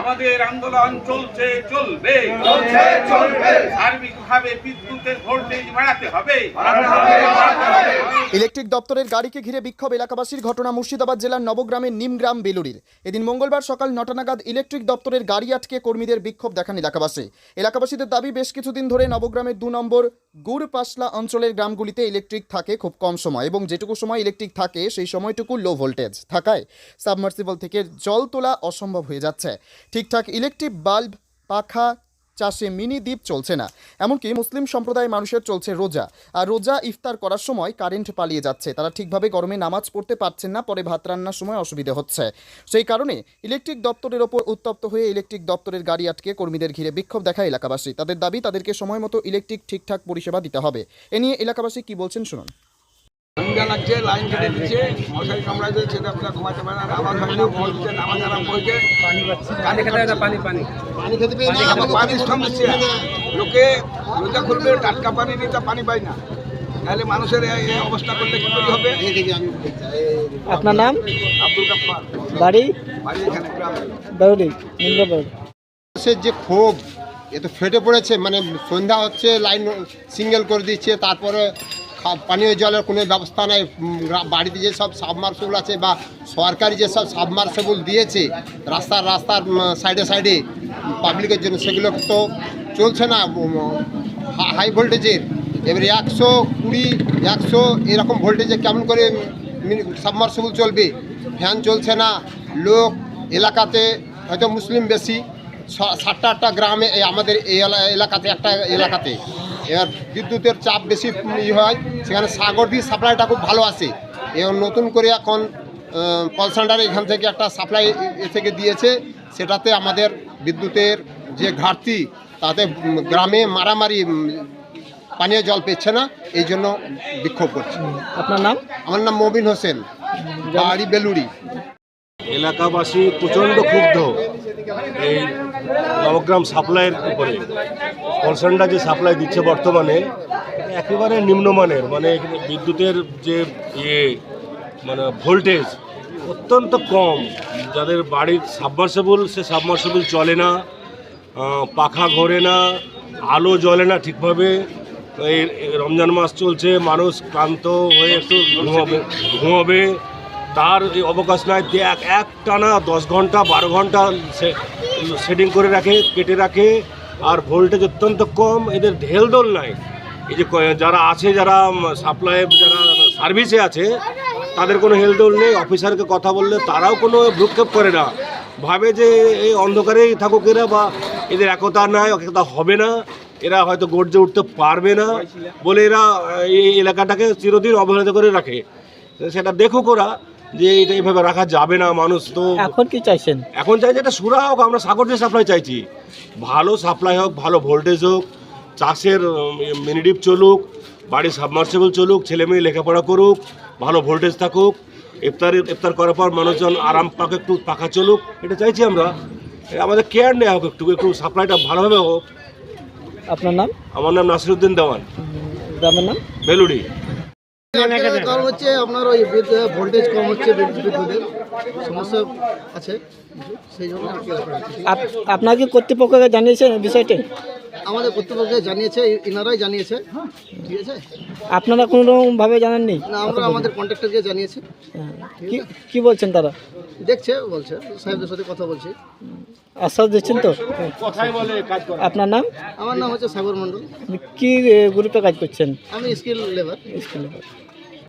আমাদের আন্দোলন চলছে, চলবে, সার্বিকভাবে বিদ্যুতের ভোল্টেজ বাড়াতে হবে। ইলেকট্রিক দপ্তরের গাড়িকে ঘিরে বিক্ষোভ এলাকাবাসীর ঘটনা মুর্শিদাবাদ জেলার নবগ্রামের নিমগ্রাম বেলুড়ির। এদিন মঙ্গলবার সকাল 9টা নাগাদ ইলেকট্রিক দপ্তরের গাড়ি আটকে কর্মীদের বিক্ষোভ দেখান এলাকাবাসীদের দাবি বেশ কিছুদিন ধরে নবগ্রামের 2 নম্বর গুড়পাশলা অঞ্চলের গ্রামগুলিতে ইলেকট্রিক থাকে খুব কম সময় এবং যেটুকু সময় ইলেকট্রিক থাকে সেই সময়টুকু লো ভোল্টেজ থাকায় সাবমার্সিবল থেকে জল তোলা অসম্ভব হয়ে যাচ্ছে। ঠিকঠাক ইলেকট্রিক বাল্ব, পাখা, চাষে মিনি দ্বীপ চলছে না। এমনকি মুসলিম সম্প্রদায়ের মানুষের চলছে রোজা, আর রোজা ইফতার করার সময় কারেন্ট পালিয়ে যাচ্ছে। তারা ঠিকভাবে গরমে নামাজ পড়তে পারছেন না, পরে ভাত রান্নার সময় অসুবিধা হচ্ছে। সেই কারণে ইলেকট্রিক দপ্তরের ওপর উত্তপ্ত হয়ে ইলেকট্রিক দপ্তরের গাড়ি আটকে কর্মীদের ঘিরে বিক্ষোভ দেখায় এলাকাবাসী। তাদের দাবি তাদেরকে সময় মতো ইলেকট্রিক ঠিকঠাক পরিষেবা দিতে হবে। এ নিয়ে এলাকাবাসী কি বলছেন শুনুন। লাগছে, লাইন কেটে দিচ্ছে, মশারি কামড়ায় দিয়ে ছেলেপেলা ঘুমাতে পারে না, আওয়াজ হয় না, বলছে নামাজ আরাম করছে, পানি স্টম দিচ্ছে। লোকে রোজা খুলবে, টাটকা পানি নিতে পানি পায় না, তাহলে মানুষের এই অবস্থা করলে কি করে হবে? আপনার নাম? আব্দুল গাফফার। বাড়ি? বাড়ি এখানে গ্রামে। বেলুড়ি। যে ক্ষোভ এ তো ফেটে পড়েছে, মানে সন্ধ্যা হচ্ছে লাইন সিঙ্গেল করে দিচ্ছে, তারপরে পানীয় জলের কোনো ব্যবস্থা নেই। বাড়িতে যে সব সাবমার্সেবল আছে বা সরকারি যে সব সাবমার্সেবল দিয়েছে রাস্তার সাইডে পাবলিকের জন্য, সেগুলো তো চলছে না হাই ভোল্টেজের। এবারে 120, 100 এরকম ভোল্টেজে কেমন করে সাবমার্সেবল চলবে? ফ্যান চলছে না। লোক এলাকাতে হয়তো মুসলিম বেশি, 7টা গ্রামে আমাদের এই এলাকাতে একটা এলাকাতে এবার বিদ্যুতের চাপ বেশি হয়, সেখানে সাগরদী সাপ্লাইটা খুব ভালো আসে। এবং নতুন করে এখন কলসেন্টারে এখান থেকে একটা সাপ্লাই থেকে দিয়েছে, সেটাতে আমাদের বিদ্যুতের যে ঘাটতি, তাতে গ্রামে মারামারি, পানীয় জল পেচ্ছে না, এই জন্য বিক্ষোভ করছে। আপনার নাম? আমার নাম মবিন হোসেন, বাড়ি বেলুড়ি। এলাকাবাসী প্রচণ্ড ক্ষুব্ধ এই নবগ্রাম সাপ্লাইয়ের উপরে। কলসেন্টার যে সাপ্লাই দিচ্ছে বর্তমানে একেবারে নিম্নমানের, মানে বিদ্যুতের যে মানে ভোল্টেজ অত্যন্ত কম। যাদের বাড়ির সাবমার্সেবল, সে সাবমার্সেবল চলে না, পাখা ঘোরে না, আলো জ্বলে না ঠিকভাবে। এই রমজান মাস চলছে, মানুষ ক্লান্ত হয়ে একটু ঘুমাবে, তার অবকাশ নাই। এক টানা 10 ঘন্টা 12 ঘন্টা সেটিং করে রাখে, কেটে রাখে, আর ভোল্টেজ অত্যন্ত কম। এদের ঢেলদোল নাই। এই যে যারা আছে, যারা সাপ্লাই, যারা সার্ভিসে আছে, তাদের কোনো হেলদোল নেই। অফিসারকে কথা বললে তারাও কোনো ভ্রুক্ষেপ করে না, ভাবে যে এই অন্ধকারেই থাকুক এরা, বা এদের একতা নাই, একতা হবে না, এরা হয়তো গর্জে উঠতে পারবে না বলে এরা এই এলাকাটাকে চিরদিন অবহেলিত করে রাখে। সেটা দেখুক ওরা যে এটা এইভাবে রাখা যাবে না। মানুষ তো এখন কি চাইছেন? এখন চাইছে এটা সুরা হোক, আমরা সাগরদী সাপ্লাই চাইছি, ভালো সাপ্লাই হোক, ভালো ভোল্টেজ হোক, চাষের মিনিডিপ চলুক, বাড়ির সাবমার্সেবল চলুক, ছেলে মেয়ে লেখাপড়া করুক, ভালো ভোল্টেজ থাকুক, ইফতার করার পর মানুষজন আরাম পাক, একটু পাখা চলুক, এটা চাইছি আমরা। আমাদের কেয়ার নেওয়া হোক, একটু সাপ্লাইটা ভালোভাবে হোক। আপনার নাম? আমার নাম নাসিরউদ্দিন দেওয়ান। গ্রামের নাম? বেলুড়ি। কারণ হচ্ছে আপনার ওই ভোল্টেজ কম হচ্ছে, বিদ্যুতের সমস্যা আছে, সেই জন্য আপনার কি কর্তৃপক্ষকে জানিয়েছেন বিষয়টি? আমাদের কর্তৃপক্ষকে জানিয়েছে, ইনারাই জানিয়েছে। ঠিক আছে, আপনারা কোনোরকমভাবে জানাননি? না, আমরা আমাদের কন্ট্রাক্টরকে জানিয়েছি। কি বলছেন তারা? বলছে সাহেবদের সাথে কথা বলছি, আশ্বাস দিচ্ছেন তো? আপনার নাম? আমার নাম হচ্ছে সাগর মণ্ডল। কি গ্রুপে কাজ করছেন? আমি স্কিল লেবার।